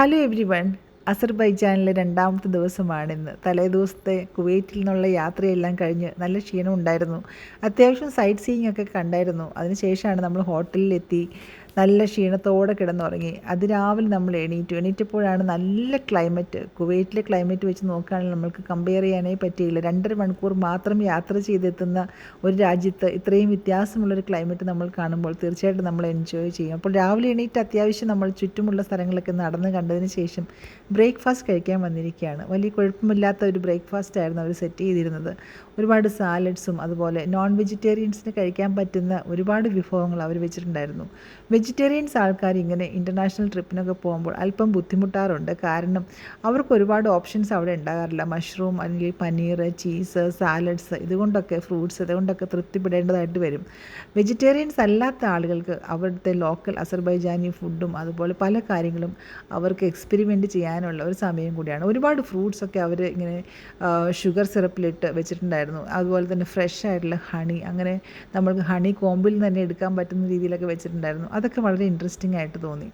Hello every one. അസർബൈജാനിലെ രണ്ടാമത്തെ ദിവസമാണിന്ന്. തലേദിവസത്തെ കുവൈറ്റിൽ നിന്നുള്ള യാത്രയെല്ലാം കഴിഞ്ഞ് നല്ല ക്ഷീണം ഉണ്ടായിരുന്നു. അത്യാവശ്യം സൈറ്റ് സീയിങ് ഒക്കെ കണ്ടായിരുന്നു. അതിനുശേഷമാണ് നമ്മൾ ഹോട്ടലിലെത്തി നല്ല ക്ഷീണത്തോടെ കിടന്നുറങ്ങി. അതിരാവിലെ നമ്മൾ എണീറ്റപ്പോഴാണ് നല്ല ക്ലൈമറ്റ്. കുവൈറ്റിലെ ക്ലൈമറ്റ് വെച്ച് നോക്കുകയാണെങ്കിൽ നമ്മൾക്ക് കമ്പയർ ചെയ്യാനേ പറ്റിയില്ല. 2.5 മണിക്കൂർ മാത്രം യാത്ര ചെയ്തെത്തുന്ന ഒരു രാജ്യത്ത് ഇത്രയും വ്യത്യാസമുള്ളൊരു ക്ലൈമറ്റ് നമ്മൾ കാണുമ്പോൾ തീർച്ചയായിട്ടും നമ്മൾ എൻജോയ് ചെയ്യും. അപ്പോൾ രാവിലെ എണീറ്റ് അത്യാവശ്യം നമ്മൾ ചുറ്റുമുള്ള സ്ഥലങ്ങളൊക്കെ നടന്ന് കണ്ടതിന് ശേഷം ബ്രേക്ക്ഫാസ്റ്റ് കഴിക്കാൻ വന്നിരിക്കുകയാണ്. വലിയ കുഴപ്പമില്ലാത്ത ഒരു ബ്രേക്ക്ഫാസ്റ്റ് ആയിരുന്നു അവർ സെറ്റ് ചെയ്തിരുന്നത്. ഒരുപാട് സാലഡ്സും അതുപോലെ നോൺ വെജിറ്റേറിയൻസിന് കഴിക്കാൻ പറ്റുന്ന ഒരുപാട് വിഭവങ്ങൾ അവർ വെച്ചിട്ടുണ്ടായിരുന്നു. വെജിറ്റേറിയൻസ് ആൾക്കാർ ഇങ്ങനെ ഇൻ്റർനാഷണൽ ട്രിപ്പിനൊക്കെ പോകുമ്പോൾ അല്പം ബുദ്ധിമുട്ടാറുണ്ട്. കാരണം അവർക്ക് ഒരുപാട് ഓപ്ഷൻസ് അവിടെ ഉണ്ടാകാറില്ല. മഷ്റൂം അല്ലെങ്കിൽ പനീർ, ചീസ്, സാലഡ്സ്, ഇതുകൊണ്ടൊക്കെ ഫ്രൂട്ട്സ്, ഇതുകൊണ്ടൊക്കെ തൃപ്തിപ്പെടേണ്ടതായിട്ട് വരും. വെജിറ്റേറിയൻസ് അല്ലാത്ത ആളുകൾക്ക് അവിടുത്തെ ലോക്കൽ അസർബൈജാനി ഫുഡും അതുപോലെ പല കാര്യങ്ങളും അവർക്ക് എക്സ്പെരിമെൻറ്റ് ചെയ്യാനുള്ള ഒരു സമയം കൂടിയാണ്. ഒരുപാട് ഫ്രൂട്ട്സൊക്കെ അവർ ഇങ്ങനെ ഷുഗർ സിറപ്പിലിട്ട് വെച്ചിട്ടുണ്ടായിരുന്നു. അതുപോലെ തന്നെ ഫ്രഷ് ആയിട്ടുള്ള ഹണി, അങ്ങനെ നമ്മൾക്ക് ഹണി കോമ്പിൽ തന്നെ എടുക്കാൻ പറ്റുന്ന രീതിയിലൊക്കെ വെച്ചിട്ടുണ്ടായിരുന്നു. അതൊക്കെ വളരെ ഇൻട്രസ്റ്റിംഗ് ആയിട്ട് തോന്നി.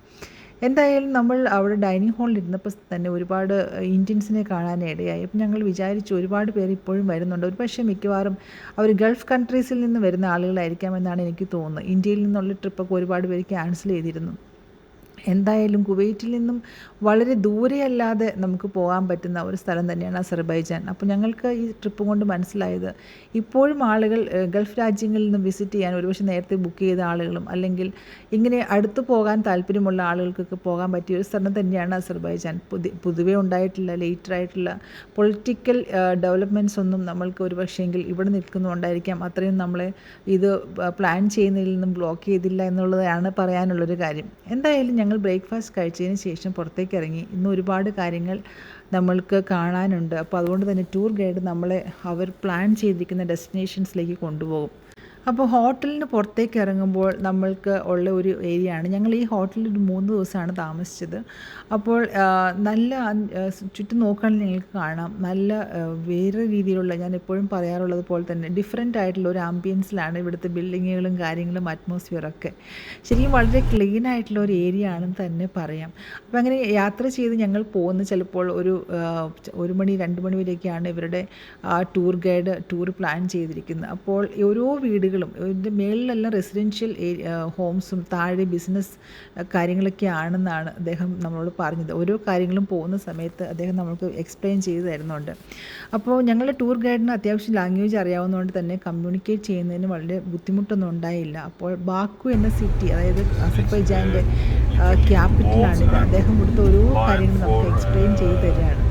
എന്തായാലും നമ്മൾ അവിടെ ഡൈനിങ് ഹാളിൽ ഇരുന്നപ്പോൾ തന്നെ ഒരുപാട് ഇന്ത്യൻസിനെ കാണാനിടയായി. അപ്പം ഞങ്ങൾ വിചാരിച്ചു ഒരുപാട് പേര് ഇപ്പോഴും വരുന്നുണ്ട്. ഒരു പക്ഷേ മിക്കവാറും അവർ ഗൾഫ് കൺട്രീസിൽ നിന്ന് വരുന്ന ആളുകളായിരിക്കാമെന്നാണ് എനിക്ക് തോന്നുന്നത്. ഇന്ത്യയിൽ നിന്നുള്ള ട്രിപ്പൊക്കെ ഒരുപാട് പേര് ക്യാൻസൽ ചെയ്തിരുന്നു. എന്തായാലും കുവൈറ്റിൽ നിന്നും വളരെ ദൂരെയല്ലാതെ നമുക്ക് പോകാൻ പറ്റുന്ന ഒരു സ്ഥലം തന്നെയാണ് അസർബൈജാൻ. അപ്പോൾ ഞങ്ങൾക്ക് ഈ ട്രിപ്പ് കൊണ്ട് മനസ്സിലായത് ഇപ്പോഴും ആളുകൾ ഗൾഫ് രാജ്യങ്ങളിൽ നിന്നും വിസിറ്റ് ചെയ്യാൻ ഒരുപക്ഷെ നേരത്തെ ബുക്ക് ചെയ്ത ആളുകളും അല്ലെങ്കിൽ ഇങ്ങനെ അടുത്ത് പോകാൻ താല്പര്യമുള്ള ആളുകൾക്കൊക്കെ പോകാൻ പറ്റിയ ഒരു സ്ഥലം തന്നെയാണ് അസർബൈജാൻ. പൊതുവേ ഉണ്ടായിട്ടുള്ള ലേറ്ററായിട്ടുള്ള പൊളിറ്റിക്കൽ ഡെവലപ്മെൻറ്റ്സ് ഒന്നും നമ്മൾക്ക് ഒരുപക്ഷെങ്കിൽ ഇവിടെ നിൽക്കുന്നുണ്ടായിരിക്കാം അത്രയും നമ്മളെ ഇത് പ്ലാൻ ചെയ്യുന്നതിൽ നിന്നും ബ്ലോക്ക് ചെയ്തില്ല എന്നുള്ളതാണ് പറയാനുള്ളൊരു കാര്യം. എന്തായാലും ഞങ്ങൾ ബ്രേക്ക്ഫാസ്റ്റ് കഴിച്ചതിന് ശേഷം പുറത്തേക്ക് ഇറങ്ങി. ഇന്ന് ഒരുപാട് കാര്യങ്ങൾ നമ്മൾക്ക് കാണാനുണ്ട്. അപ്പോൾ അതുകൊണ്ട് തന്നെ ടൂർ ഗൈഡ് നമ്മളെ അവർ പ്ലാൻ ചെയ്തിരിക്കുന്ന ഡെസ്റ്റിനേഷൻസിലേക്ക് കൊണ്ടുപോകും. അപ്പോൾ ഹോട്ടലിന് പുറത്തേക്ക് ഇറങ്ങുമ്പോൾ നമ്മൾക്ക് ഉള്ള ഒരു ഏരിയ ആണ്. ഞങ്ങൾ ഈ ഹോട്ടലിൽ ഒരു 3 ദിവസമാണ് താമസിച്ചത്. അപ്പോൾ നല്ല ചുറ്റും നോക്കുകയാണെങ്കിൽ നിങ്ങൾക്ക് കാണാം നല്ല വേറെ രീതിയിലുള്ള, ഞാൻ എപ്പോഴും പറയാറുള്ളത് പോലെ തന്നെ ഡിഫറെൻ്റ് ആയിട്ടുള്ള ഒരു ആംബിയൻസിലാണ് ഇവിടുത്തെ ബിൽഡിങ്ങുകളും കാര്യങ്ങളും അറ്റ്മോസ്ഫിയറൊക്കെ. ശരിക്കും വളരെ ക്ലീൻ ആയിട്ടുള്ള ഒരു ഏരിയ ആണെന്ന് തന്നെ പറയാം. അപ്പോൾ അങ്ങനെ യാത്ര ചെയ്ത് ഞങ്ങൾ പോകുന്ന ചിലപ്പോൾ ഒരു 1 മണി 2 മണി വരെയൊക്കെയാണ് ഇവരുടെ ടൂർ ഗൈഡ് ടൂർ പ്ലാൻ ചെയ്തിരിക്കുന്നത്. അപ്പോൾ ഓരോ വീടുകളും ഇതിൻ്റെ മേളിലെല്ലാം റെസിഡൻഷ്യൽ ഹോംസും താഴെ ബിസിനസ് കാര്യങ്ങളൊക്കെ ആണെന്നാണ് അദ്ദേഹം നമ്മളോട് പറഞ്ഞത്. ഓരോ കാര്യങ്ങളും പോകുന്ന സമയത്ത് അദ്ദേഹം നമ്മൾക്ക് എക്സ്പ്ലെയിൻ ചെയ്ത് തരുന്നുണ്ട്. അപ്പോൾ ഞങ്ങളുടെ ടൂർ ഗൈഡിന് അത്യാവശ്യം ലാംഗ്വേജ് അറിയാവുന്നതുകൊണ്ട് തന്നെ കമ്മ്യൂണിക്കേറ്റ് ചെയ്യുന്നതിന് വളരെ ബുദ്ധിമുട്ടൊന്നും ഉണ്ടായില്ല. അപ്പോൾ ബാക്കു എന്ന സിറ്റി, അതായത് അസർബൈജാൻ്റെ ക്യാപിറ്റലാണിത്. അദ്ദേഹം ഇവിടുത്തെ ഓരോ കാര്യങ്ങളും നമുക്ക് എക്സ്പ്ലെയിൻ ചെയ്ത് തരികയാണ്.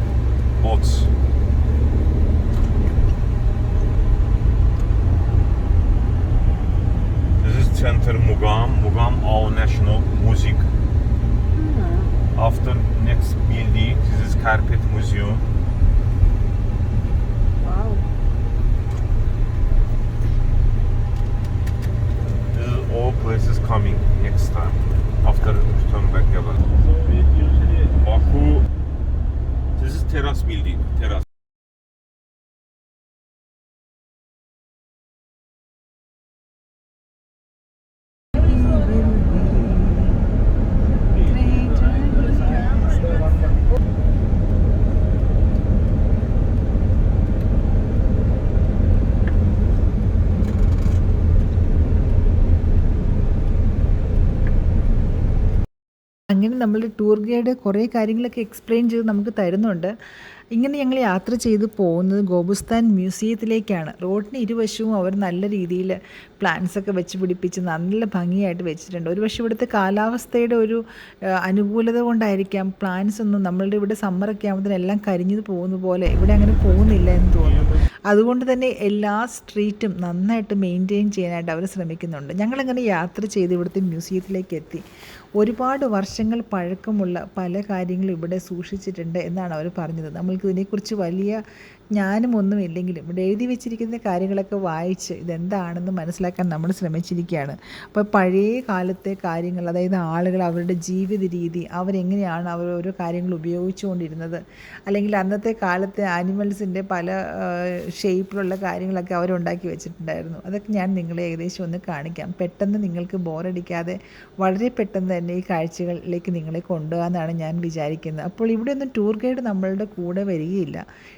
Center Mugam All National Music. After next building, this is Carpet Museum. Wow. This is all places coming next time after return back Yaban. Baku. This is terrace building. Terrace. അങ്ങനെ നമ്മളുടെ tour guide കുറേ കാര്യങ്ങളൊക്കെ explain ചെയ്ത് നമുക്ക് തരുന്നുണ്ട്. ഇങ്ങനെ ഞങ്ങൾ യാത്ര ചെയ്ത് പോകുന്നത് ഗോബുസ്ഥാൻ മ്യൂസിയത്തിലേക്കാണ്. റോഡിന് ഇരുവശവും അവർ നല്ല രീതിയിൽ പ്ലാന്റ്സൊക്കെ വെച്ച് പിടിപ്പിച്ച് നല്ല ഭംഗിയായിട്ട് വെച്ചിട്ടുണ്ട്. ഒരുപക്ഷെ ഇവിടുത്തെ കാലാവസ്ഥയുടെ ഒരു അനുകൂലത കൊണ്ടായിരിക്കാം പ്ലാന്റ്സ് ഒന്നും, നമ്മളുടെ ഇവിടെ സമ്മറൊക്കെ ആകുമ്പോഴത്തേനും എല്ലാം കരിഞ്ഞു പോകുന്ന പോലെ ഇവിടെ അങ്ങനെ പോകുന്നില്ല എന്ന് തോന്നുന്നു. അതുകൊണ്ട് തന്നെ എല്ലാ സ്ട്രീറ്റും നന്നായിട്ട് മെയിൻറ്റെയിൻ ചെയ്യാനായിട്ട് അവർ ശ്രമിക്കുന്നുണ്ട്. ഞങ്ങളങ്ങനെ യാത്ര ചെയ്ത് ഇവിടുത്തെ മ്യൂസിയത്തിലേക്ക് എത്തി. ഒരുപാട് വർഷങ്ങൾ പഴക്കമുള്ള പല കാര്യങ്ങളും ഇവിടെ സൂക്ഷിച്ചിട്ടുണ്ട് എന്നാണ് അവർ പറഞ്ഞത്. നമ്മൾക്ക് ഇതിനെക്കുറിച്ച് വലിയ ജ്ഞാനമൊന്നും ഇല്ലെങ്കിലും ഇവിടെ എഴുതി വെച്ചിരിക്കുന്ന കാര്യങ്ങളൊക്കെ വായിച്ച് ഇതെന്താണെന്ന് മനസ്സിലാക്കാൻ നമ്മൾ ശ്രമിച്ചിരിക്കുകയാണ്. അപ്പോൾ പഴയ കാലത്തെ കാര്യങ്ങൾ, അതായത് ആളുകൾ അവരുടെ ജീവിത രീതി, അവരെങ്ങനെയാണ് അവർ ഓരോ കാര്യങ്ങൾ ഉപയോഗിച്ചുകൊണ്ടിരുന്നത്, അല്ലെങ്കിൽ അന്നത്തെ കാലത്തെ ആനിമൽസിൻ്റെ പല ഷേപ്പിലുള്ള കാര്യങ്ങളൊക്കെ അവരുണ്ടാക്കി വെച്ചിട്ടുണ്ടായിരുന്നു. അതൊക്കെ ഞാൻ നിങ്ങളെ ഏകദേശം ഒന്ന് കാണിക്കാം. പെട്ടെന്ന് നിങ്ങൾക്ക് ബോറടിക്കാതെ വളരെ പെട്ടെന്ന് തന്നെ തന്നെ ഈ കാഴ്ചകളിലേക്ക് നിങ്ങളെ കൊണ്ടുപോകാമെന്നാണ് ഞാൻ വിചാരിക്കുന്നത്. അപ്പോൾ ഇവിടെയൊന്നും ടൂർ ഗൈഡ് നമ്മളുടെ കൂടെ വരികയില്ല.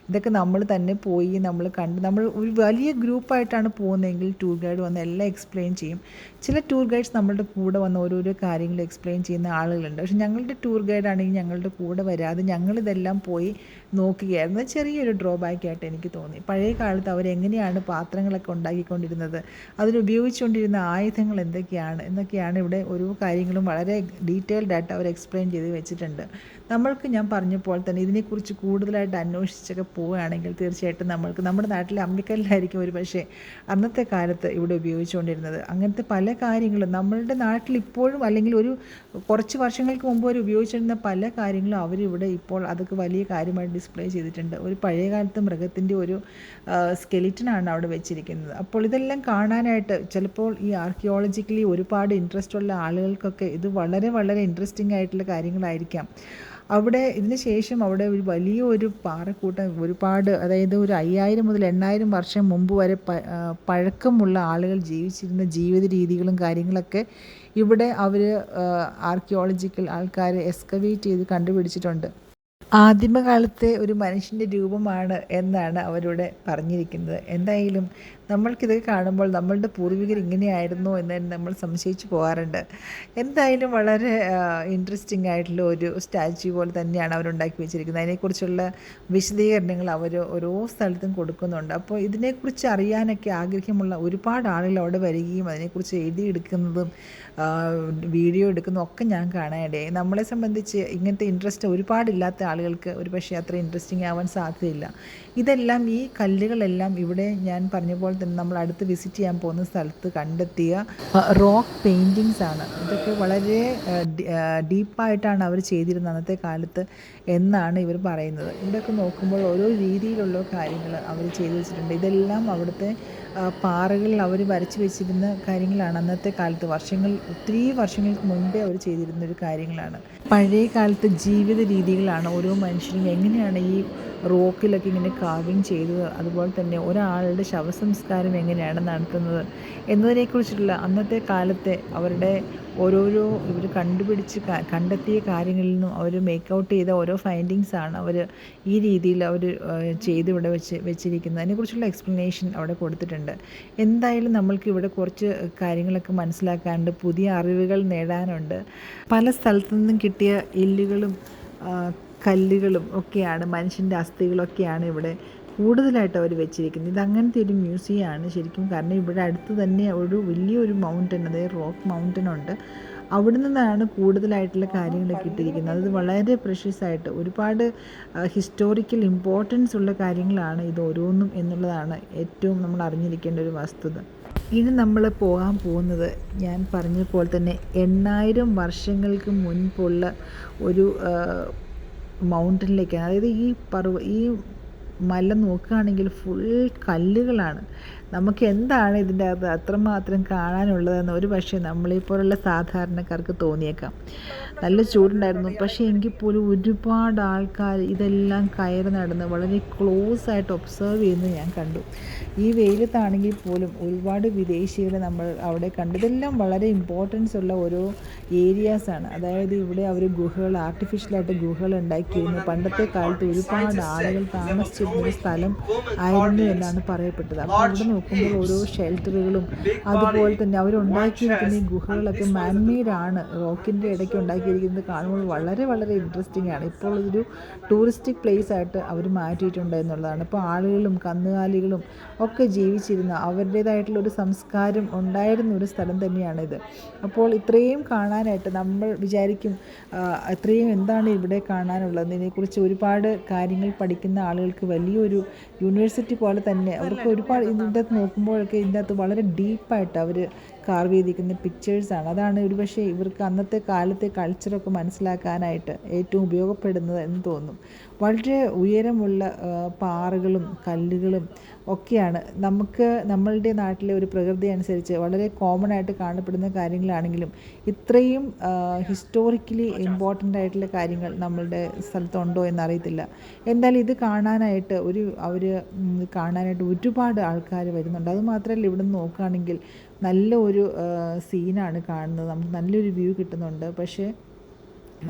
ഇതൊക്കെ നമ്മൾ തന്നെ പോയി നമ്മൾ കണ്ട്, നമ്മൾ ഒരു വലിയ ഗ്രൂപ്പായിട്ടാണ് പോകുന്നതെങ്കിൽ ടൂർ ഗൈഡ് വന്ന് എല്ലാം എക്സ്പ്ലെയിൻ ചെയ്യും. ചില ടൂർ ഗൈഡ്സ് നമ്മളുടെ കൂടെ വന്ന് ഓരോരോ കാര്യങ്ങൾ എക്സ്പ്ലെയിൻ ചെയ്യുന്ന ആളുകളുണ്ട്. പക്ഷേ ഞങ്ങളുടെ ടൂർ ഗൈഡാണെങ്കിൽ ഞങ്ങളുടെ കൂടെ വരാതെ ഞങ്ങളിതെല്ലാം പോയി നോക്കുകയായിരുന്നു. ചെറിയൊരു ഡ്രോബാക്ക് ആയിട്ട് എനിക്ക് തോന്നി. പഴയ കാലത്ത് അവരെങ്ങനെയാണ് പാത്രങ്ങളൊക്കെ ഉണ്ടാക്കിക്കൊണ്ടിരുന്നത്, അതിനുപയോഗിച്ചുകൊണ്ടിരുന്ന ആയുധങ്ങൾ എന്നൊക്കെയാണ് ഇവിടെ ഓരോ കാര്യങ്ങളും വളരെ ഡീറ്റെയിൽഡ് ആയിട്ട് അവർ എക്സ്പ്ലെയിൻ ചെയ്ത് വെച്ചിട്ടുണ്ട്. നമ്മൾക്ക് ഞാൻ പറഞ്ഞപ്പോൾ തന്നെ ഇതിനെക്കുറിച്ച് കൂടുതലായിട്ട് അന്വേഷിച്ചൊക്കെ പോവുകയാണെങ്കിൽ തീർച്ചയായിട്ടും നമ്മുടെ നാട്ടിലെ അമ്മിക്കല്ലായിരിക്കും ഒരു പക്ഷേ അന്നത്തെ കാലത്ത് ഇവിടെ ഉപയോഗിച്ചുകൊണ്ടിരുന്നത്. അങ്ങനത്തെ പല കാര്യങ്ങളും നമ്മളുടെ നാട്ടിൽ ഇപ്പോഴും, അല്ലെങ്കിൽ ഒരു കുറച്ച് വർഷങ്ങൾക്ക് മുമ്പ് വരെ ഉപയോഗിച്ചിരുന്ന പല കാര്യങ്ങളും അവരിവിടെ ഇപ്പോൾ അതൊക്കെ വലിയ കാര്യമായിട്ട് ഡിസ്പ്ലേ ചെയ്തിട്ടുണ്ട്. ഒരു പഴയകാലത്ത് മൃഗത്തിൻ്റെ ഒരു സ്കെലിറ്റനാണ് അവിടെ വെച്ചിരിക്കുന്നത്. അപ്പോൾ ഇതെല്ലാം കാണാനായിട്ട് ചിലപ്പോൾ ഈ ആർക്കിയോളജിക്കലി ഒരുപാട് ഇൻട്രസ്റ്റ് ഉള്ള ആളുകൾക്കൊക്കെ ഇത് വളരെ വളരെ ഇൻട്രസ്റ്റിംഗ് ആയിട്ടുള്ള കാര്യങ്ങളായിരിക്കാം. അവിടെ ഇതിന് ശേഷം അവിടെ ഒരു വലിയൊരു പാറക്കൂട്ടം, ഒരുപാട്, അതായത് ഒരു 5000 മുതൽ 8000 വർഷം മുമ്പ് വരെ പഴക്കമുള്ള ആളുകൾ ജീവിച്ചിരുന്ന ജീവിത രീതികളും കാര്യങ്ങളൊക്കെ ഇവിടെ അവർ ആർക്കിയോളജിക്കൽ ആൾക്കാർ എക്സ്കവേറ്റ് ചെയ്ത് കണ്ടുപിടിച്ചിട്ടുണ്ട്. ആദിമകാലത്തെ ഒരു മനുഷ്യൻ്റെ രൂപമാണ് എന്നാണ് അവരിവിടെ പറഞ്ഞിരിക്കുന്നത്. എന്തായാലും നമ്മൾക്കിത് കാണുമ്പോൾ നമ്മളുടെ പൂർവികർ ഇങ്ങനെയായിരുന്നോ എന്ന് നമ്മൾ സംശയിച്ചു പോകാറുണ്ട്. എന്തായാലും വളരെ ഇൻട്രസ്റ്റിംഗ് ആയിട്ടുള്ള ഒരു സ്റ്റാച്യു പോലെ തന്നെയാണ് അവരുണ്ടാക്കി വെച്ചിരിക്കുന്നത്. അതിനെക്കുറിച്ചുള്ള വിശദീകരണങ്ങൾ അവർ ഓരോ സ്ഥലത്തും കൊടുക്കുന്നുണ്ട്. അപ്പോൾ ഇതിനെക്കുറിച്ച് അറിയാനൊക്കെ ആഗ്രഹമുള്ള ഒരുപാട് ആളുകൾ അവിടെ വരികയും അതിനെക്കുറിച്ച് എഴുതിയെടുക്കുന്നതും വീഡിയോ എടുക്കുന്നതും ഒക്കെ ഞാൻ കാണാനിടയായി. നമ്മളെ സംബന്ധിച്ച് ഇങ്ങനത്തെ ഇൻട്രസ്റ്റ് ഒരുപാടില്ലാത്ത ആളുകൾക്ക് ഒരു പക്ഷേ അത്ര ഇൻട്രസ്റ്റിംഗ് ആവാൻ സാധ്യതയില്ല. ഇതെല്ലാം, ഈ കല്ലുകളെല്ലാം ഇവിടെ ഞാൻ പറഞ്ഞ പോലെ തന്നെ നമ്മൾ അടുത്ത് വിസിറ്റ് ചെയ്യാൻ പോകുന്ന സ്ഥലത്ത് കണ്ടെത്തിയ റോക്ക് പെയിൻറ്റിങ്സ് ആണ്. ഇതൊക്കെ വളരെ ഡീപ്പായിട്ടാണ് അവർ ചെയ്തിരുന്നത് അന്നത്തെ കാലത്ത് എന്നാണ് ഇവർ പറയുന്നത്. ഇവിടെയൊക്കെ നോക്കുമ്പോൾ ഓരോ രീതിയിലുള്ള കാര്യങ്ങൾ അവർ ചെയ്തു വെച്ചിട്ടുണ്ട്. ഇതെല്ലാം അവിടുത്തെ പാറകളിൽ അവർ വരച്ച് വെച്ചിരുന്ന കാര്യങ്ങളാണ്. അന്നത്തെ കാലത്ത് ഒത്തിരി വർഷങ്ങൾക്ക് മുമ്പേ അവർ ചെയ്തിരുന്നൊരു കാര്യങ്ങളാണ്. പഴയ കാലത്തെ ജീവിത രീതികളാണ്. ഓരോ മനുഷ്യരും എങ്ങനെയാണ് ഈ റോക്കിലൊക്കെ ഇങ്ങനെ കാർവിങ് ചെയ്തത്, അതുപോലെ തന്നെ ഒരാളുടെ ശവസംസ്കാരം എങ്ങനെയാണ് നടത്തുന്നത് എന്നതിനെക്കുറിച്ചുള്ള അന്നത്തെ കാലത്തെ അവരുടെ ഓരോരോ ഇവർ കണ്ടെത്തിയ കാര്യങ്ങളിൽ നിന്നും അവർ മേക്ക് ഔട്ട് ചെയ്ത ഓരോ ഫൈൻഡിങ്സാണ് അവർ ഈ രീതിയിൽ അവർ ചെയ്ത് ഇവിടെ വെച്ചിരിക്കുന്നത്. അതിനെക്കുറിച്ചുള്ള എക്സ്പ്ലനേഷൻ അവിടെ കൊടുത്തിട്ടുണ്ട്. എന്തായാലും നമ്മൾക്ക് ഇവിടെ കുറച്ച് കാര്യങ്ങളൊക്കെ മനസ്സിലാക്കാനുണ്ട്, പുതിയ അറിവുകൾ നേടാനുണ്ട്. പല സ്ഥലത്തു നിന്നും കിട്ടിയ എല്ലുകളും കല്ലുകളും ഒക്കെയാണ്, മനുഷ്യൻ്റെ അസ്ഥികളൊക്കെയാണ് ഇവിടെ കൂടുതലായിട്ട് അവർ വെച്ചിരിക്കുന്നത്. ഇത് അങ്ങനത്തെ ഒരു മ്യൂസിയമാണ് ശരിക്കും. കാരണം ഇവിടെ അടുത്ത് തന്നെ ഒരു വലിയൊരു മൗണ്ടൻ, അതായത് റോക്ക് മൗണ്ടൻ ഉണ്ട്. അവിടെ നിന്നാണ് കൂടുതലായിട്ടുള്ള കാര്യങ്ങളൊക്കെ ഇട്ടിരിക്കുന്നത്. അത് വളരെ പ്രഷ്യസ് ആയിട്ട് ഒരുപാട് ഹിസ്റ്റോറിക്കൽ ഇമ്പോർട്ടൻസ് ഉള്ള കാര്യങ്ങളാണ് ഇത് ഓരോന്നും എന്നുള്ളതാണ് ഏറ്റവും നമ്മൾ അറിഞ്ഞിരിക്കേണ്ട ഒരു വസ്തുത. ഇനി നമ്മൾ പോകാൻ പോകുന്നത് ഞാൻ പറഞ്ഞതുപോലെ തന്നെ 8000 വർഷങ്ങൾക്ക് മുൻപുള്ള ഒരു മൗണ്ടനിലേക്കാണ്. അതായത് ഈ മല നോക്കുകയാണെങ്കിൽ ഫുൾ കല്ലുകളാണ്. നമുക്ക് എന്താണ് ഇതിൻ്റെ അകത്ത് അത്രമാത്രം കാണാനുള്ളതെന്ന് ഒരു പക്ഷേ നമ്മളെപ്പോലുള്ള സാധാരണക്കാർക്ക് തോന്നിയേക്കാം. നല്ല ചൂടുണ്ടായിരുന്നു, പക്ഷേ എങ്കിൽ പോലും ഒരുപാട് ആൾക്കാർ ഇതെല്ലാം കയറി നടന്ന് വളരെ ക്ലോസ് ആയിട്ട് ഒബ്സർവ് ചെയ്യുന്നത് ഞാൻ കണ്ടു. ഈ വെയിലത്താണെങ്കിൽ പോലും ഒരുപാട് വിദേശികളെ നമ്മൾ അവിടെ കണ്ടു. ഇതെല്ലാം വളരെ ഇമ്പോർട്ടൻസ് ഉള്ള ഓരോ ഏരിയാസാണ്. അതായത് ഇവിടെ അവർ ആർട്ടിഫിഷ്യലായിട്ട് ഗുഹകൾ ഉണ്ടാക്കിയിരുന്നു. പണ്ടത്തെ കാലത്ത് ഒരുപാട് ആളുകൾ താമസിച്ചിരുന്നൊരു സ്ഥലം ആയിരുന്നു എന്നാണ് പറയപ്പെട്ടത്. അപ്പോൾ ഇവിടെ നോക്കുമ്പോൾ ഓരോ ഷെൽട്ടറുകളും അതുപോലെ തന്നെ അവരുണ്ടാക്കിയിരിക്കുന്ന ഈ ഗുഹകളൊക്കെ മാൻമെയ്ഡാണ്, റോക്കിൻ്റെ ഇടയ്ക്ക് ഉണ്ടാക്കിയിരിക്കുന്നത്. കാണുമ്പോൾ വളരെ വളരെ ഇൻട്രസ്റ്റിംഗ് ആണ്. ഇപ്പോൾ ഇതൊരു ടൂറിസ്റ്റിക് പ്ലേസ് ആയിട്ട് അവർ മാറ്റിയിട്ടുണ്ട് എന്നുള്ളതാണ്. ഇപ്പോൾ ആളുകളും കന്നുകാലികളും ഒക്കെ ജീവിച്ചിരുന്ന അവരുടേതായിട്ടുള്ള ഒരു സംസ്കാരം ഉണ്ടായിരുന്ന ഒരു സ്ഥലം തന്നെയാണിത്. അപ്പോൾ ഇത്രയും കാണാനായിട്ട് നമ്മൾ വിചാരിക്കും ഇത്രയും എന്താണ് ഇവിടെ കാണാനുള്ളത്. ഇതിനെക്കുറിച്ച് ഒരുപാട് കാര്യങ്ങൾ പഠിക്കുന്ന ആളുകൾക്ക് വലിയൊരു യൂണിവേഴ്സിറ്റി പോലെ തന്നെ അവർക്ക് ഒരുപാട് ഇതിൻ്റെ അകത്ത് നോക്കുമ്പോഴൊക്കെ ഇതിൻ്റെ അകത്ത് വളരെ ഡീപ്പായിട്ട് അവർ കാർവ് ചെയ്തിരിക്കുന്ന പിക്ചേഴ്സാണ്. അതാണ് ഒരുപക്ഷെ ഇവർക്ക് അന്നത്തെ കാലത്തെ കൾച്ചറൊക്കെ മനസ്സിലാക്കാനായിട്ട് ഏറ്റവും ഉപയോഗപ്പെടുന്നത് എന്ന് തോന്നും. വളരെ ഉയരമുള്ള പാറകളും കല്ലുകളും ഒക്കെയാണ്. നമ്മളുടെ നാട്ടിലെ ഒരു പ്രകൃതി അനുസരിച്ച് വളരെ കോമൺ ആയിട്ട് കാണപ്പെടുന്ന കാര്യങ്ങളാണെങ്കിലും ഇത്രയും ഹിസ്റ്റോറിക്കലി ഇമ്പോർട്ടൻ്റ് ആയിട്ടുള്ള കാര്യങ്ങൾ നമ്മളുടെ സ്ഥലത്തുണ്ടോ എന്നറിയത്തില്ല. എന്തായാലും ഇത് കാണാനായിട്ട് കാണാനായിട്ട് ഒരുപാട് ആൾക്കാർ വരുന്നുണ്ട്. അതുമാത്രമല്ല ഇവിടെ നിന്ന് നോക്കുകയാണെങ്കിൽ നല്ല ഒരു സീനാണ് കാണുന്നത്. നമുക്ക് നല്ലൊരു വ്യൂ കിട്ടുന്നുണ്ട്. പക്ഷേ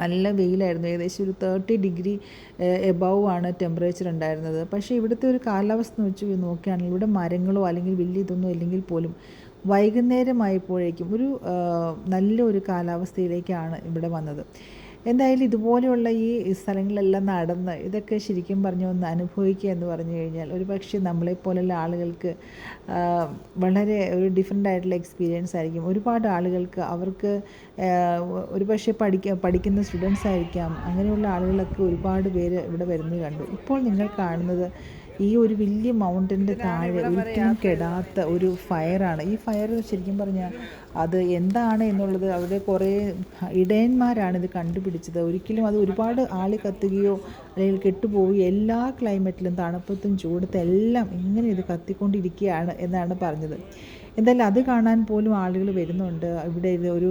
നല്ല വെയിലായിരുന്നു. ഏകദേശം ഒരു 30 ഡിഗ്രി എബവ് ആണ് ടെമ്പറേച്ചർ ഉണ്ടായിരുന്നത്. പക്ഷേ ഇവിടുത്തെ ഒരു കാലാവസ്ഥ വെച്ച് നോക്കുകയാണെങ്കിൽ ഇവിടെ മരങ്ങളോ അല്ലെങ്കിൽ വലിയ ഇതൊന്നും ഇല്ലെങ്കിൽ പോലും വൈകുന്നേരമായപ്പോഴേക്കും ഒരു നല്ലൊരു കാലാവസ്ഥയിലേക്കാണ് ഇവിടെ വന്നത്. എന്തായാലും ഇതുപോലെയുള്ള ഈ സ്ഥലങ്ങളെല്ലാം നടന്ന് ഇതൊക്കെ ശരിക്കും പറഞ്ഞ് ഒന്ന് അനുഭവിക്കുക എന്ന് പറഞ്ഞു കഴിഞ്ഞാൽ ഒരു പക്ഷേ നമ്മളെപ്പോലുള്ള ആളുകൾക്ക് വളരെ ഒരു ഡിഫറെൻ്റ് ആയിട്ടുള്ള എക്സ്പീരിയൻസ് ആയിരിക്കും. ഒരുപാട് ആളുകൾക്ക് അവർക്ക് ഒരു പക്ഷേ പഠിക്കുന്ന സ്റ്റുഡൻസ് ആയിരിക്കാം. അങ്ങനെയുള്ള ആളുകളൊക്കെ ഒരുപാട് പേര് ഇവിടെ വരുന്നത് കണ്ടു. ഇപ്പോൾ നിങ്ങൾ കാണുന്നത് ഈ ഒരു വലിയ മൗണ്ടൻ്റെ താഴെ ഒരിക്കലും കെടാത്ത ഒരു ഫയറാണ്. ഈ ഫയർ ശരിക്കും പറഞ്ഞാൽ അത് എന്താണ് എന്നുള്ളത് അവിടെ കുറേ ഇടയന്മാരാണ് ഇത് കണ്ടുപിടിച്ചത്. ഒരിക്കലും അത് ഒരുപാട് ആളി കത്തുകയോ അല്ലെങ്കിൽ കെട്ടുപോവുകയോ എല്ലാ ക്ലൈമറ്റിലും തണുപ്പത്തും ചൂടത്തും എല്ലാം ഇങ്ങനെ ഇത് കത്തിക്കൊണ്ടിരിക്കുകയാണ് എന്നാണ് പറഞ്ഞത്. എന്തായാലും അത് കാണാൻ പോലും ആളുകൾ വരുന്നുണ്ട്. ഇവിടെ ഒരു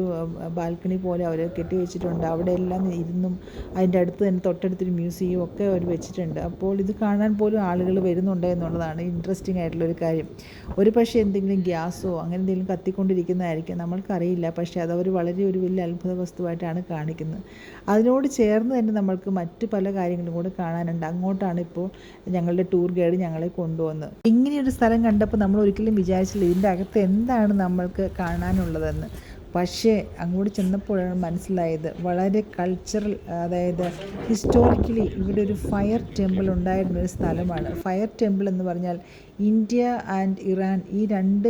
ബാൽക്കണി പോലെ അവർ കെട്ടി വെച്ചിട്ടുണ്ട്. അവിടെ എല്ലാം ഇരുന്നും അതിൻ്റെ അടുത്ത് തന്നെ തൊട്ടടുത്തൊരു മ്യൂസിയം ഒക്കെ അവർ വെച്ചിട്ടുണ്ട്. അപ്പോൾ ഇത് കാണാൻ പോലും ആളുകൾ വരുന്നുണ്ട് എന്നുള്ളതാണ് ഇൻട്രസ്റ്റിംഗ് ആയിട്ടുള്ളൊരു കാര്യം. ഒരു പക്ഷേ എന്തെങ്കിലും ഗ്യാസോ അങ്ങനെ എന്തെങ്കിലും കത്തിക്കൊണ്ടിരിക്കുന്നതായിരിക്കും, നമ്മൾക്കറിയില്ല. പക്ഷേ അതവർ വളരെ ഒരു വലിയ അത്ഭുത വസ്തുവായിട്ടാണ് കാണിക്കുന്നത്. അതിനോട് ചേർന്ന് തന്നെ നമ്മൾക്ക് മറ്റു പല കാര്യങ്ങളും കൂടെ കാണാനുണ്ട്. അങ്ങോട്ടാണ് ഇപ്പോൾ ഞങ്ങളുടെ ടൂർ ഗൈഡ് ഞങ്ങളെ കൊണ്ടുവന്നത്. ഇങ്ങനെയൊരു സ്ഥലം കണ്ടപ്പോൾ നമ്മൾ ഒരിക്കലും വിചാരിച്ചില്ല ഇതിൻ്റെ അകത്ത് എന്താണ് നമ്മൾക്ക് കാണാനുള്ളതെന്ന്. പക്ഷേ അങ്ങോട്ട് ചെന്നപ്പോഴാണ് മനസ്സിലായത് വളരെ കൾച്ചറൽ, അതായത് ഹിസ്റ്റോറിക്കലി ഇവിടെ ഒരു ഫയർ ടെമ്പിൾ ഉണ്ടായിരുന്ന ഒരു സ്ഥലമാണ്. ഫയർ ടെമ്പിൾ എന്ന് പറഞ്ഞാൽ ഇന്ത്യ ആൻഡ് ഇറാൻ ഈ രണ്ട്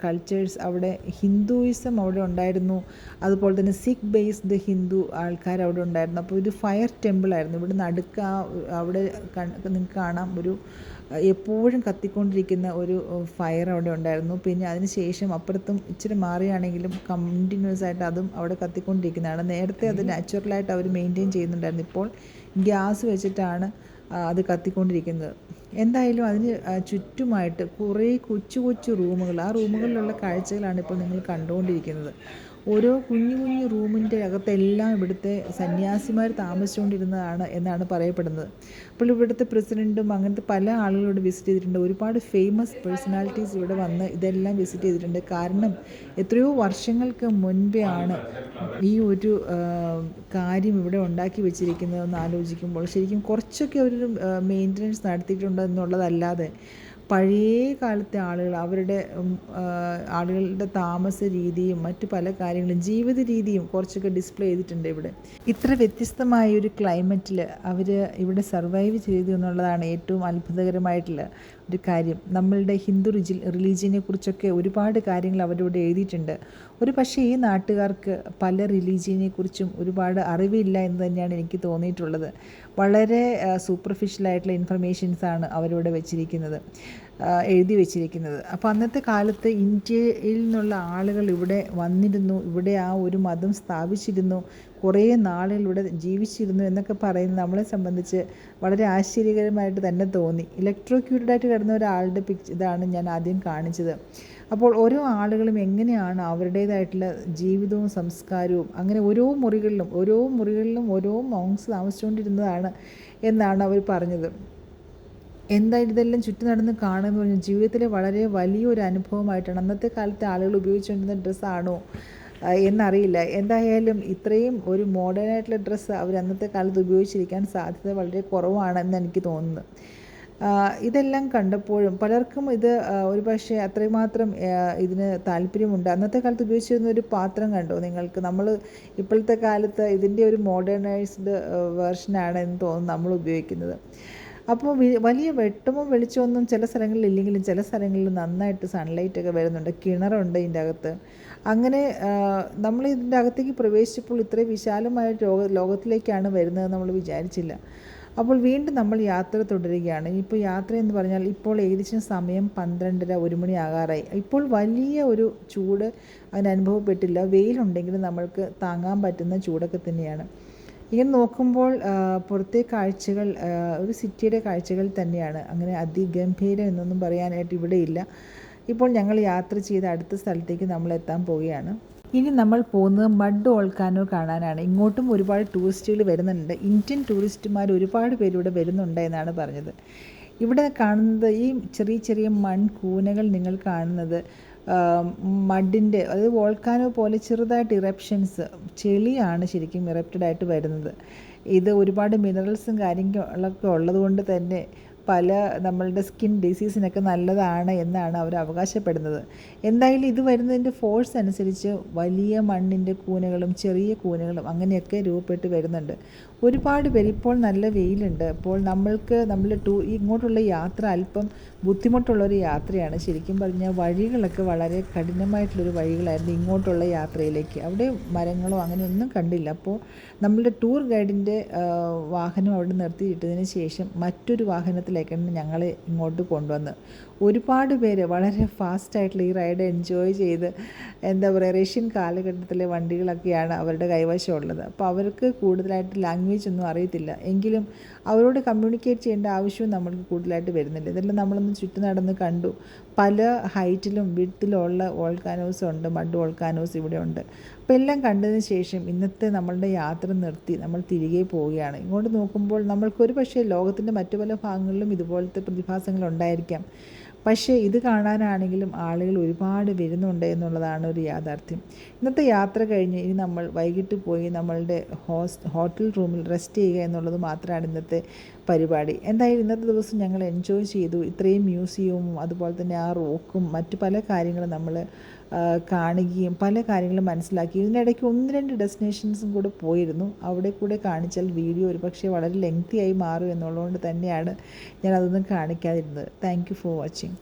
കൾച്ചേഴ്സ്, അവിടെ ഹിന്ദുയിസം അവിടെ ഉണ്ടായിരുന്നു, അതുപോലെ തന്നെ സിഖ് ബേസ്ഡ് ഹിന്ദു ആൾക്കാർ അവിടെ ഉണ്ടായിരുന്നു. അപ്പോൾ ഇത് ഫയർ ടെമ്പിളായിരുന്നു. ഇവിടെ നടുക്ക് അവിടെ നിങ്ങൾക്ക് കാണാം ഒരു എപ്പോഴും കത്തിക്കൊണ്ടിരിക്കുന്ന ഒരു ഫയർ അവിടെ ഉണ്ടായിരുന്നു. പിന്നെ അതിന് ശേഷം അപ്പുറത്തും ഇച്ചിരി മാറിയാണെങ്കിലും കണ്ടിന്യൂസ് ആയിട്ട് അതും അവിടെ കത്തിക്കൊണ്ടിരിക്കുന്നതാണ്. നേരത്തെ അത് നാച്ചുറലായിട്ട് അവർ മെയിൻറ്റെയിൻ ചെയ്യുന്നുണ്ടായിരുന്നു. ഇപ്പോൾ ഗ്യാസ് വെച്ചിട്ടാണ് അത് കത്തിക്കൊണ്ടിരിക്കുന്നത്. എന്തായാലും അതിന് ചുറ്റുമായിട്ട് കുറേ കൊച്ചു കൊച്ചു റൂമുകൾ, ആ റൂമുകളിലുള്ള കാഴ്ചകളാണ് ഇപ്പോൾ നിങ്ങൾ കണ്ടുകൊണ്ടിരിക്കുന്നത്. ഓരോ കുഞ്ഞു കുഞ്ഞു റൂമിൻ്റെ അകത്തെല്ലാം ഇവിടുത്തെ സന്യാസിമാർ താമസിച്ചുകൊണ്ടിരുന്നതാണ് എന്നാണ് പറയപ്പെടുന്നത്. അപ്പോൾ ഇവിടുത്തെ പ്രസിഡൻറ്റും അങ്ങനത്തെ പല ആളുകളോട് വിസിറ്റ് ചെയ്തിട്ടുണ്ട്. ഒരുപാട് ഫേമസ് പേഴ്സണാലിറ്റീസ് ഇവിടെ വന്ന് ഇതെല്ലാം വിസിറ്റ് ചെയ്തിട്ടുണ്ട്. കാരണം എത്രയോ വർഷങ്ങൾക്ക് മുൻപേ ആണ് ഈ ഒരു കാര്യം ഇവിടെ ഉണ്ടാക്കി വെച്ചിരിക്കുന്നതെന്ന് ആലോചിക്കുമ്പോൾ ശരിക്കും കുറച്ചൊക്കെ ഒരു മെയിൻ്റനൻസ് നടത്തിയിട്ടുണ്ട് എന്നുള്ളതല്ലാതെ പഴയ കാലത്തെ ആളുകൾ ആളുകളുടെ താമസ രീതിയും മറ്റു പല കാര്യങ്ങളും ജീവിത രീതിയും കുറച്ചൊക്കെ ഡിസ്പ്ലേ ചെയ്തിട്ടുണ്ട് ഇവിടെ. ഇത്ര വ്യത്യസ്തമായ ഒരു ക്ലൈമറ്റിൽ അവർ ഇവിടെ സർവൈവ് ചെയ്തു എന്നുള്ളതാണ് ഏറ്റവും അത്ഭുതകരമായിട്ടുള്ള ഒരു കാര്യം. നമ്മളുടെ ഹിന്ദു റിലീജിയനെ കുറിച്ചൊക്കെ ഒരുപാട് കാര്യങ്ങൾ അവരിവിടെ എഴുതിയിട്ടുണ്ട്. ഒരു പക്ഷേ ഈ നാട്ടുകാർക്ക് പല റിലീജിയനെ കുറിച്ചും ഒരുപാട് അറിവില്ല എന്ന് തന്നെയാണ് എനിക്ക് തോന്നിയിട്ടുള്ളത്. വളരെ സൂപ്പർഫിഷ്യലായിട്ടുള്ള ഇൻഫർമേഷൻസാണ് അവരിവിടെ വെച്ചിരിക്കുന്നത്, എഴുതി വെച്ചിരിക്കുന്നത്. അപ്പോൾ അന്നത്തെ കാലത്ത് ഇന്ത്യയിൽ നിന്നുള്ള ആളുകൾ ഇവിടെ വന്നിരുന്നു, ഇവിടെ ആ ഒരു മതം സ്ഥാപിച്ചിരുന്നു, കുറേ നാളുകൾ ഇവിടെ ജീവിച്ചിരുന്നു എന്നൊക്കെ പറയുന്നത് നമ്മളെ സംബന്ധിച്ച് വളരെ ആശ്ചര്യകരമായിട്ട് തന്നെ തോന്നി. ഇലക്ട്രോക്യൂട്ടഡായിട്ട് കിടന്ന ഒരാളുടെ ഇതാണ് ഞാൻ ആദ്യം കാണിച്ചത്. അപ്പോൾ ഓരോ ആളുകളും എങ്ങനെയാണ് അവരുടേതായിട്ടുള്ള ജീവിതവും സംസ്കാരവും, അങ്ങനെ ഓരോ മുറികളിലും ഓരോ മോങ്സ് താമസിച്ചുകൊണ്ടിരുന്നതാണ് എന്നാണ് അവർ പറഞ്ഞത്. എന്തായാലും ഇതെല്ലാം ചുറ്റി നടന്ന് കാണുമെന്ന് പറഞ്ഞാൽ ജീവിതത്തിലെ വളരെ വലിയൊരു അനുഭവമായിട്ടാണ്. അന്നത്തെ കാലത്തെ ആളുകൾ ഉപയോഗിച്ചുകൊണ്ടിരുന്ന ഡ്രസ്സാണോ എന്നറിയില്ല. എന്തായാലും ഇത്രയും ഒരു മോഡേൺ ആയിട്ടുള്ള ഡ്രസ്സ് അവർ അന്നത്തെ കാലത്ത് ഉപയോഗിച്ചിരിക്കാൻ സാധ്യത വളരെ കുറവാണെന്ന് എനിക്ക് തോന്നുന്നു. ഇതെല്ലാം കണ്ടപ്പോഴും പലർക്കും ഇത് ഒരു പക്ഷേ അത്രമാത്രം ഇതിന് താല്പര്യമുണ്ട്. അന്നത്തെ കാലത്ത് ഉപയോഗിച്ചിരുന്ന ഒരു പാത്രം കണ്ടോ നിങ്ങൾക്ക്? നമ്മൾ ഇപ്പോഴത്തെ കാലത്ത് ഇതിൻ്റെ ഒരു മോഡേണൈസ്ഡ് വേർഷനാണ് എന്ന് തോന്നുന്നു നമ്മൾ ഉപയോഗിക്കുന്നത്. അപ്പോൾ വലിയ വെട്ടമോ വെളിച്ചമൊന്നും ചില സ്ഥലങ്ങളിൽ ഇല്ലെങ്കിലും ചില സ്ഥലങ്ങളിൽ നന്നായിട്ട് സൺലൈറ്റൊക്കെ വരുന്നുണ്ട്. കിണറുണ്ട് ഇതിൻ്റെ അകത്ത്. അങ്ങനെ നമ്മൾ ഇതിൻ്റെ അകത്തേക്ക് പ്രവേശിച്ചപ്പോൾ ഇത്രയും വിശാലമായ ലോകത്തിലേക്കാണ് വരുന്നത് നമ്മൾ വിചാരിച്ചില്ല. അപ്പോൾ വീണ്ടും നമ്മൾ യാത്ര തുടരുകയാണ്. ഇപ്പോൾ യാത്ര എന്ന് പറഞ്ഞാൽ ഇപ്പോൾ ഏകദേശം സമയം 12:30-1 മണി ആകാറായി. ഇപ്പോൾ വലിയ ഒരു ചൂട് അതിനനുഭവപ്പെട്ടില്ല. വെയിലുണ്ടെങ്കിലും നമ്മൾക്ക് താങ്ങാൻ പറ്റുന്ന ചൂടൊക്കെ തന്നെയാണ്. ഇങ്ങനെ നോക്കുമ്പോൾ പുറത്തെ കാഴ്ചകൾ ഒരു സിറ്റിയുടെ കാഴ്ചകൾ തന്നെയാണ്. അങ്ങനെ അതിഗംഭീരം എന്നൊന്നും പറയാനായിട്ട് ഇവിടെ ഇല്ല. ഇപ്പോൾ ഞങ്ങൾ യാത്ര ചെയ്ത് അടുത്ത സ്ഥലത്തേക്ക് നമ്മൾ എത്താൻ പോവുകയാണ്. ഇനി നമ്മൾ പോകുന്നത് മഡ് വോൾക്കാനോ കാണാനാണ്. ഇങ്ങോട്ടും ഒരുപാട് ടൂറിസ്റ്റുകൾ വരുന്നുണ്ട്. ഇന്ത്യൻ ടൂറിസ്റ്റുമാർ ഒരുപാട് പേര് ഇവിടെ വരുന്നുണ്ട് എന്നാണ് പറഞ്ഞത്. ഇവിടെ കാണുന്നത് ഈ ചെറിയ ചെറിയ മൺകൂനകൾ നിങ്ങൾ കാണുന്നത് മഡിൻ്റെ, അതായത് വോൾക്കാനോ പോലെ ചെറുതായിട്ട് ഇറപ്ഷൻസ്, ചെളിയാണ് ശരിക്കും ഇറപ്റ്റഡായിട്ട് വരുന്നത്. ഇത് ഒരുപാട് മിനറൽസും കാര്യങ്ങളൊക്കെ ഉള്ളതുകൊണ്ട് തന്നെ പല നമ്മളുടെ സ്കിൻ ഡിസീസിനൊക്കെ നല്ലതാണ് എന്നാണ് അവർ അവകാശപ്പെടുന്നത്. എന്തായാലും ഇത് വരുന്നതിൻ്റെ ഫോഴ്സ് അനുസരിച്ച് വലിയ മണ്ണിൻ്റെ കൂനകളും ചെറിയ കൂനകളും അങ്ങനെയൊക്കെ രൂപപ്പെട്ട് വരുന്നുണ്ട്. ഒരുപാട് പേര്, ഇപ്പോൾ നല്ല വെയിലുണ്ട്, അപ്പോൾ നമ്മളുടെ ഇങ്ങോട്ടുള്ള യാത്ര അല്പം ബുദ്ധിമുട്ടുള്ളൊരു യാത്രയാണ്. ശരിക്കും പറഞ്ഞാൽ വഴികളൊക്കെ വളരെ കഠിനമായിട്ടുള്ളൊരു വഴികളായിരുന്നു ഇങ്ങോട്ടുള്ള യാത്രയിലേക്ക്. അവിടെ മരങ്ങളോ അങ്ങനെയൊന്നും കണ്ടില്ല. അപ്പോൾ നമ്മളുടെ ടൂർ ഗൈഡിൻ്റെ വാഹനം അവിടെ നിർത്തിയിട്ടതിന് ശേഷം മറ്റൊരു വാഹനത്തിലേക്കാണ് ഞങ്ങളെ ഇങ്ങോട്ട് കൊണ്ടുവന്ന്. ഒരുപാട് പേര് വളരെ ഫാസ്റ്റായിട്ടുള്ള ഈ റൈഡ് എൻജോയ് ചെയ്ത്, എന്താ പറയുക, റഷ്യൻ കാലഘട്ടത്തിലെ വണ്ടികളൊക്കെയാണ് അവരുടെ കൈവശമുള്ളത്. അപ്പോൾ അവർക്ക് കൂടുതലായിട്ട് ലാംഗ്വേജ് ഒന്നും അറിയത്തില്ല, എങ്കിലും അവരോട് കമ്മ്യൂണിക്കേറ്റ് ചെയ്യേണ്ട ആവശ്യവും നമ്മൾക്ക് കൂടുതലായിട്ട് വരുന്നില്ല. ഇതെല്ലാം നമ്മളൊന്ന് ചുറ്റും നടന്ന് കണ്ടു. പല ഹൈറ്റിലും വിഡ്ത്തിലും ഉള്ള വോൾക്കാനോസ് ഉണ്ട്, മഡ് വോൾക്കാനോസ് ഇവിടെ ഉണ്ട്. അപ്പോൾ എല്ലാം കണ്ടതിന് ശേഷം ഇന്നത്തെ നമ്മളുടെ യാത്ര നിർത്തി നമ്മൾ തിരികെ പോവുകയാണ്. ഇങ്ങോട്ട് നോക്കുമ്പോൾ നമ്മൾക്കൊരു പക്ഷേ ലോകത്തിൻ്റെ മറ്റു പല ഭാഗങ്ങളിലും ഇതുപോലത്തെ പ്രതിഭാസങ്ങൾ ഉണ്ടായിരിക്കാം. പക്ഷേ ഇത് കാണാനാണെങ്കിലും ആളുകൾ ഒരുപാട് വരുന്നുണ്ട് എന്നുള്ളതാണ് ഒരു യാഥാർത്ഥ്യം. ഇന്നത്തെ യാത്ര കഴിഞ്ഞ് ഇനി നമ്മൾ വൈകിട്ട് പോയി നമ്മളുടെ ഹോട്ടൽ റൂമിൽ റെസ്റ്റ് ചെയ്യുക എന്നുള്ളത് മാത്രമാണ് ഇന്നത്തെ പരിപാടി. എന്തായാലും ഇന്നത്തെ ദിവസം ഞങ്ങൾ എൻജോയ് ചെയ്തു. ഇത്രയും മ്യൂസിയവും അതുപോലെ തന്നെ ആ റോക്കും മറ്റു പല കാര്യങ്ങളും നമ്മൾ കാണുകയും പല കാര്യങ്ങളും മനസ്സിലാക്കി. ഇതിനിടയ്ക്ക് 1-2 ഡെസ്റ്റിനേഷൻസും കൂടെ പോയിരുന്നു. അവിടെ കൂടെ കാണിച്ചാൽ വീഡിയോ ഒരു പക്ഷേ വളരെ ലെങ്തി ആയി മാറും എന്നുള്ളതുകൊണ്ട് തന്നെയാണ് ഞാൻ അതൊന്നും കാണിക്കാതിരുന്നത്. Thank you for watching.